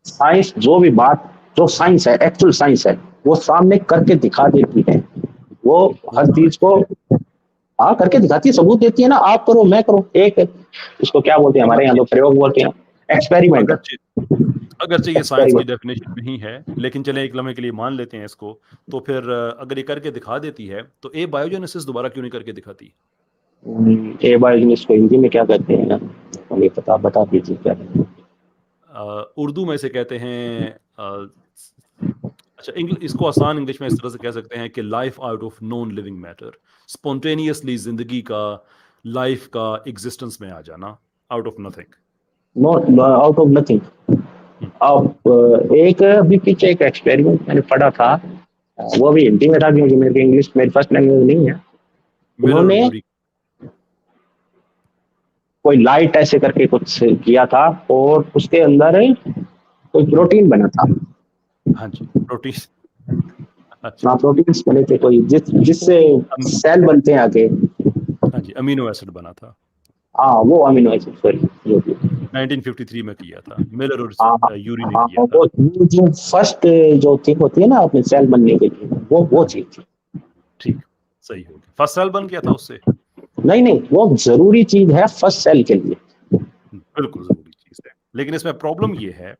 साइंस जो साइंस है, एक्चुअल साइंस है, वो सामने करके दिखा देती है। वो हर चीज को हाँ करके दिखाती है, सबूत देती है ना। आप करो, मैं करूँ, एक इसको क्या बोलते हैं हमारे यहाँ, तो प्रयोग बोलते हैं, एक्सपेरिमेंट। अगरचे ये साइंस की डेफिनेशन नहीं है, लेकिन चले एक लम्हे के लिए मान लेते हैं इसको। तो फिर अगर ये करके दिखा देती है तो ए बायोजेनेसिस दोबारा क्यों नहीं करके दिखाती? ए बायोजेनेसिस को हिंदी में क्या कहते हैं, हमें पता, बता दीजिए क्या कहते हैं। उर्दू में से कहते हैं अच्छा इसको आसान इंग्लिश में इस तरह से कह सकते हैं कि life out of non living matter, spontaneously जिंदगी का, लाइफ का एग्जिस्टेंस में आ जाना, out of nothing. Not out of nothing. अब एक अभी पीछे एक एक्सपेरिमेंट मैंने पढ़ा था, वो भी हिंदी में था क्योंकि मेरी इंग्लिश मेरी फर्स्ट लैंग्वेज नहीं है। उन्होंने कोई लाइट ऐसे करके कुछ किया था और उसके अंदर कोई प्रोटीन बना था। हाँ जी, प्रोटीन। अच्छा, प्रोटीन्स बने थे कोई जिससे सेल बनते हैं आगे। हाँ जी, अमीनो एसिड बना था। हाँ, वो अमीनो एसिड, सॉरी, 1953 में किया था, मिलर और यूरी ने किया था। वो जो फर्स्ट जो थिंग होती है ना अपने सेल बनने के लिए, वो चीज थी। ठीक, सही हो गया। फर्स्ट सेल बन गया था उससे? नहीं, वो जरूरी चीज है फर्स्ट सेल के लिए, बिल्कुल जरूरी चीज है। लेकिन इसमें प्रॉब्लम ये है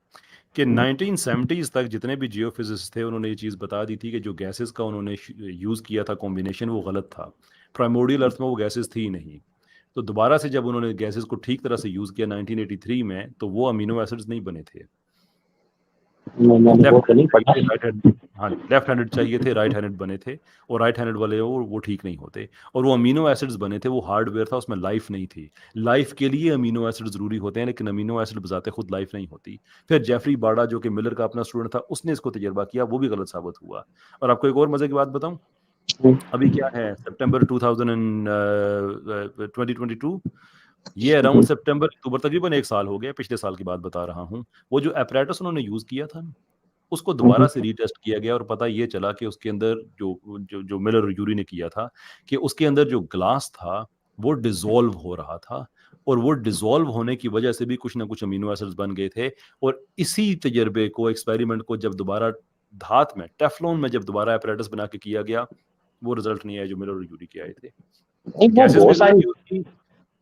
कि 1970s तक जितने भी जियोफिजिस्ट थे उन्होंने ये चीज़ बता दी थी कि जो गैसेस का उन्होंने यूज़ किया था कॉम्बिनेशन, वो गलत था। प्राइमोर्डियल अर्थ में वो गैसेस थी नहीं। तो दोबारा से जब उन्होंने गैसेस को ठीक तरह से यूज़ किया 1983 में, तो वो अमीनो एसिड्स नहीं बने थे। लेफ्ट हैंडेड चाहिए थे, राइट हैंडेड बने थे, और राइट हैंडेड वाले वो ठीक नहीं होते। और वो अमीनो एसिड्स बने थे, वो हार्डवेयर था, उसमें लाइफ नहीं थी। लाइफ के लिए अमीनो एसिड जरूरी होते हैं, लेकिन अमीनो एसिड बजाते खुद लाइफ नहीं होती। फिर जेफरी बाड़ा जो कि मिलर का अपना स्टूडेंट था, उसने इसको तजर्बा किया, वो भी गलत साबित हुआ। और आपको एक और मजे की बात बताऊं, अभी क्या है, सितंबर 2022, ये अराउंड सितंबर अक्टूबर, तकरीबन 1 साल हो गया, पिछले साल की बात बता रहा हूँ। वो जो अपैरेटस उन्होंने यूज किया था ना, उसको दोबारा से रीटेस्ट किया गया और पता ये चला कि उसके अंदर जो मिलर और यूरी ने किया था, कि उसके अंदर जो ग्लास था वो डिसॉल्व हो रहा था, और वो डिसॉल्व होने की वजह से भी कुछ ना कुछ अमीनो एसिड्स बन गए थे। और इसी तजर्बे को, एक्सपेरिमेंट को जब दोबारा धात में, टेफ्लॉन में जब दोबारा अपैरेटस बना के किया गया, वो रिजल्ट नहीं आया जो मिलर और यूरी के आए थे।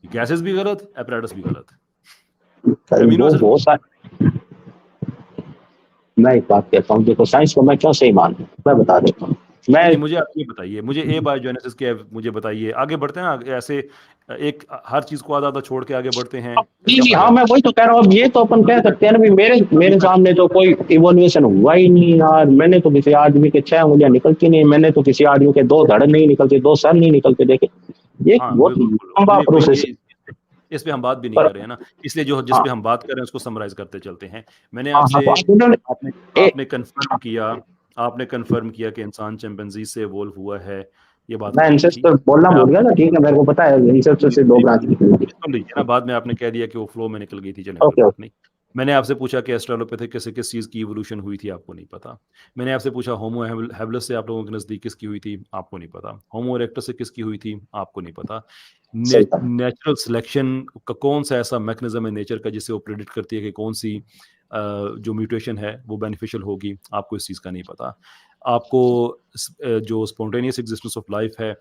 गैसेस भी गलत, अपैरेटस भी गलत। मैं एक बात कहता हूँ, देखो साइंस को मैं क्यों सही मानता हूँ, मैं बता देता हूँ। मुझे आप ये बताइए, मुझे ए बायोजेनेसिस के मुझे बताइए, आगे बढ़ते हैं ऐसे एक हर चीज को आधा छोड़ के आगे बढ़ते हैं। जी हाँ, मैं वही तो कह रहा हूँ। अब ये तो अपन कह सकते हैं ना, मेरे सामने तो कोई इवोल्यूशन हुआ ही नहीं यार। मैंने तो किसी आदमी के 6 उंगलियां निकलती नहीं, मैंने तो किसी आदमी के 2 धड़ नहीं निकलते, 2 सर नहीं निकलते। देखे, ये बहुत लंबा प्रोसेस। इस पे हम बात भी नहीं कर रहे हैं ना, इसलिए जिस पे हम बात कर रहे हैं उसको समराइज करते चलते हैं। मैंने आपने कंफर्म किया कि इंसान चिंपैंजी से इवॉल्व हुआ है, ये बात मैं एंसेस्टर बोलना भूल गया ना, ठीक है, मेरे को पता है एंसेस्टर से 2 ब्रांच निकली थी ना। बाद में आपने कह दिया कि वो फ्लो में निकल गई थी, चले नहीं। मैंने आपसे पूछा कि एस्ट्रोलोपैथिक से किस चीज की इवोल्यूशन हुई थी, आपको नहीं पता। मैंने आपसे पूछा होमो हैबिलिस से आप लोगों के नजदीक किसकी हुई थी, आपको नहीं पता। होमो इरेक्टस से किसकी हुई थी, आपको नहीं पता। नेचुरल सिलेक्शन का कौन सा ऐसा मैकेनिज्म है नेचर का जिससे वो प्रेडिक्ट करती है कि कौन सी जो म्यूटेशन है वो बेनिफिशियल होगी, आपको इस चीज़ का नहीं पता। आपको जो स्पॉन्टेनियस एग्जिस्टेंस ऑफ लाइफ है,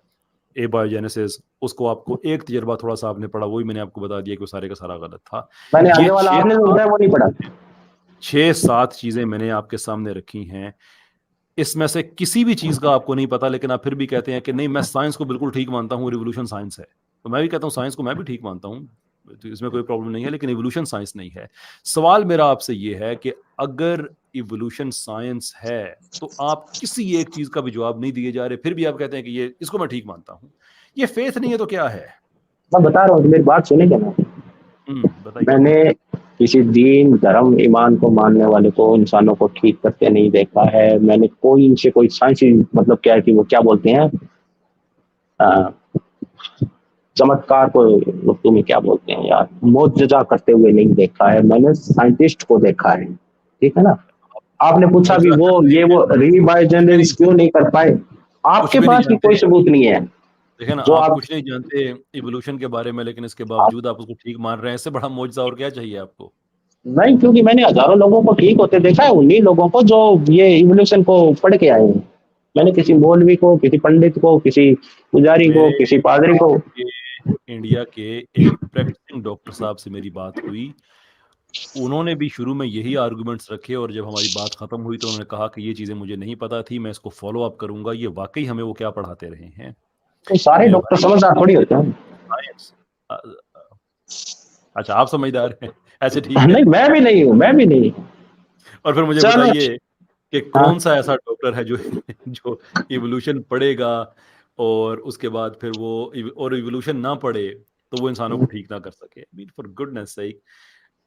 ए बायोजेनेसिस, उसको आपको एक तजर्बा थोड़ा सा आपने पढ़ा, वही मैंने आपको बता दिया कि वो सारे का सारा गलत था। मैंने आगे वाला आपने जो बताया वो नहीं पढ़ा। 6-7 चीजें मैंने आपके सामने रखी हैं, इसमें से किसी भी चीज का आपको नहीं पता, लेकिन आप फिर भी कहते हैं कि नहीं, मैं साइंस को बिल्कुल ठीक मानता हूँ, रिवोल्यूशन साइंस है। तो मैं भी कहता हूँ साइंस को मैं भी ठीक मानता हूँ, तो इसमें कोई प्रॉब्लम नहीं है, लेकिन इवोल्यूशन साइंस नहीं है। सवाल मेरा आपसे ये है कि अगर इवोल्यूशन साइंस है तो आप किसी एक चीज का भी जवाब नहीं दिए जा रहे, फिर भी आप कहते हैं कि ये इसको मैं ठीक मानता हूँ। ये फेथ नहीं है तो क्या है? मैं बता रहा हूँ, मेरी बात सुनेगा ना। बताइए। मैंने किसी दीन, धर्म, ईमान को मानने वाले को, इंसानों को ठीक करते नहीं देखा है। मैंने कोई इनसे कोई साइंसी, मतलब क्या है कि वो क्या बोलते हैं, चमत्कार को उर्दू में क्या बोलते हैं यार, मोजजा करते हुए नहीं देखा है। मैंने साइंटिस्ट को देखा है, ठीक है ना। आपने पूछा भी वो रीबायोजेनेसिस क्यों नहीं कर पाए, आपके पास भी कोई सबूत नहीं है। देखें ना, जो आप आप कुछ नहीं जानते इवोल्यूशन के बारे में, लेकिन इसके बावजूद आप उसको ठीक मान रहे हैं। इससे बड़ा मौजज़ा और क्या चाहिए आपको? नहीं, क्योंकि मैंने हजारों लोगों को ठीक होते देखा है, उन्हीं लोगों को जो ये इवोल्यूशन को पढ़ के आए हैं। मैंने किसी मौलवी को, किसी पंडित को, किसी पुजारी को, मेरे किसी पादरी को। इंडिया के एक प्रैक्टिसिंग डॉक्टर साहब से मेरी बात हुई। उन्होंने भी शुरू में यही आर्गुमेंट्स रखे और जब हमारी बात खत्म हुई तो उन्होंने कहा कि ये चीज़ें मुझे नहीं पता थी, मैं इसको फॉलो अप करूंगा। ये वाकई हमें वो क्या पढ़ाते रहे हैं तो सारे मेरे डॉक्टर भाई, समझदार थोड़ी होते हैं। साइंस। अच्छा, आप समझदार हैं, ऐसे ठीक है। नहीं, मैं भी नहीं हूँ, मैं भी नहीं। और फिर मुझे चलो। बताइए कि हाँ, कौन सा ऐसा डॉक्टर है जो जो इवोल्यूशन पढ़ेगा और उसके बाद फिर वो और इवोल्यूशन ना पढ़े तो वो इंसानों को ठीक ना कर सके। मीन फॉर गुडनेस सेक,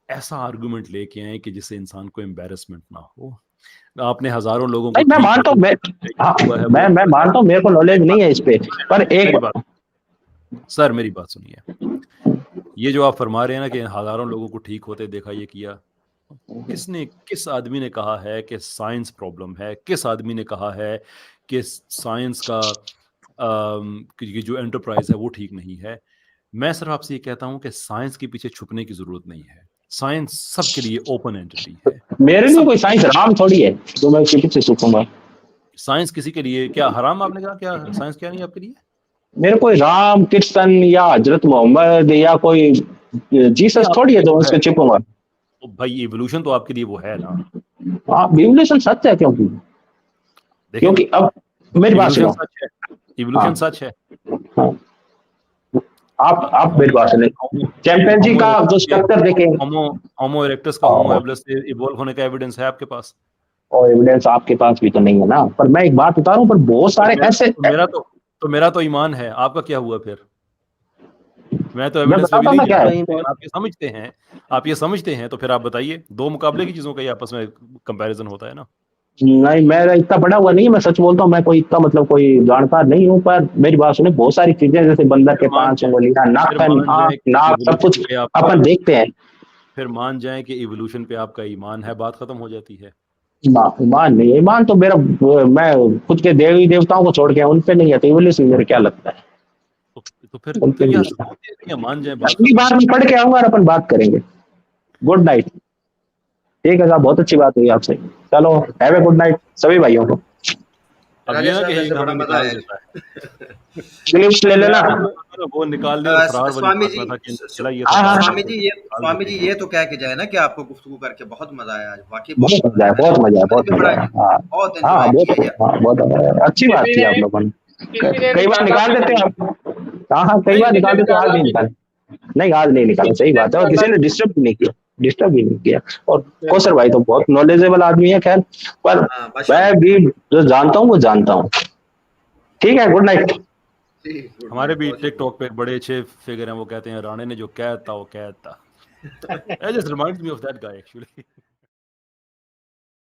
ऐसा आर्गुमेंट लेके आए कि जिससे इंसान को एम्बैरेसमेंट ना हो। आपने हजारों लोगों को नहीं, मैं ठीक मानता हूँ, मैं हाँ, हुआ है मैं मानता हूँ, मेरे को नॉलेज मेरी नहीं है बात इस पे, पर मेरी एक बात सर, मेरी बात सुनिए। ये जो आप फरमा रहे हैं ना कि हजारों लोगों को ठीक होते देखा, ये किया, किस आदमी ने कहा है कि साइंस प्रॉब्लम है? किस आदमी ने कहा है कि साइंस का कि ये जो एंटरप्राइज है वो ठीक नहीं है? मैं सिर्फ आपसे ये कहता हूं कि साइंस के पीछे छुपने की जरूरत नहीं है। साइंस सबके लिए ओपन एंटिटी है। मेरे लिए सब कोई साइंस राम थोड़ी है जो मैं उसके पीछे सूखूंगा। साइंस किसी के लिए क्या हराम? आपने कहा क्या साइंस क्या नहीं आपके लिए? मेरे कोई राम कृष्ण या हजरत मोहम्मद या कोई नहीं, जीसस थोड़ी आपके है लिए जो वो मैं है उसके छुपूंगा। तो भाई, इवोल्यूशन तो आपके लिए वो है ना। हाँ, इवोल्यूशन सत्य है, क्योंकि देखे ना, क्योंकि अब मेरी बात इवोल्यूशन सुनो। सच है। हाँ, इवोल्यूशन सच है। हाँ, आप मेरी होमो बात सुने। होमो चैंपियंजी होमो का जो इरेक्टस के स्ट्रक्चर देखें। होमो होमो इरेक्टस का होमो और हेबियस से इवॉल्व होने का एविडेंस है आपके पास? एविडेंस आपके पास भी तो नहीं है ना, पर मैं एक बात बता रहा हूँ, पर बहुत फिर सारे ऐसे। मेरा तो ईमान है। आपका क्या हुआ फिर? मैं तो मैं एविडेंस पे भी बताता हूँ नहीं ना जा क्या रहा, है। सही लेकिन बात। आप ये समझते हैं तो फिर आप बताइए। दो मुकाबले की चीजों का ही आपस में कंपैरिजन होता है ना। नहीं, मेरा इतना बड़ा हुआ नहीं है, मैं सच बोलता हूँ, मैं कोई इतना मतलब कोई जानकार नहीं हूँ, पर मेरी बात सुने, बहुत सारी चीजें जैसे बंदर फिर के मान पांच जाए उंगलियां, फिर नाखन, मान आंख, जाए कि नाक, सब इवोल्यूशन कुछ पे आपका अपन देखते हैं। फिर मान जाए कि इवोल्यूशन पे आपका ईमान है, बात खत्म हो जाती है। ईमान नहीं है, ईमान तो मेरा, मैं खुद के देवी देवताओं को छोड़ के उन पे नहीं है, तो इवोल्यूशन मेरे क्या लगता है, तो उनके यार लिए। सबूत दे दिया, मान जाए, बात अगली खत्म। बार मैं पढ़ के आऊंगा और अपन बात करेंगे। Good night. ठीक है साहब, बहुत अच्छी बात हुई आपसे। चलो, हैव ए गुड नाइट सभी भाइयों को। अब ये राजेश ना साहब, कि वैसे हमें बड़ा मजा निकाल आया। देता है। फिलिप्स ले नहीं, मैं लेना। आपको तो वो निकालने और फरार वाली स्वामी बात जी, में था कि चला ये सब हाँ, हाँ, बात हाँ। करते थे, निकाल स्वामी देते जी, हैं। ये तो कह के जाए ना कि आपको गुफ्तगू करके बहुत मजा आया आज, वाकई बहुत बहुत मजा मजा आया। है, बहुत मजा है, मुझे बहुत भी मजा बड़ा है। हाँ, बहुत हाँ, एंजॉय किया यार। बहुत अच्छी बात किसी की ने आप लोगों ने। किसी ने कई बार निकाला निकाल भी देते नहीं। हैं आप। हाँ, हाँ, कई नहीं, बार किसी ने निकाल देते हैं, आज निकाला नहीं भी नहीं। निकाले। नहीं, आज नहीं निकाला, किसी सही ने बात है, और निकाला किसी ने भी डिस्टर्ब भी नहीं किया। डिस्टर्ब भी नहीं किया। और नहीं। कौसर भाई तो बहुत नॉलेजेबल आदमी है, खैर। पर हाँ, मैं माशाल्लाह। भी जो जानता हूँ वो जानता हूँ। ठीक है, गुड नाइट। जी, गुड हमारे नाइट, भी बहुत शुक्रिया। टिकटॉक पे एक बड़े अच्छे फिगर हैं, वो कहते हैं राणे ने जो कहता वो कहता। It just reminds me of that guy actually.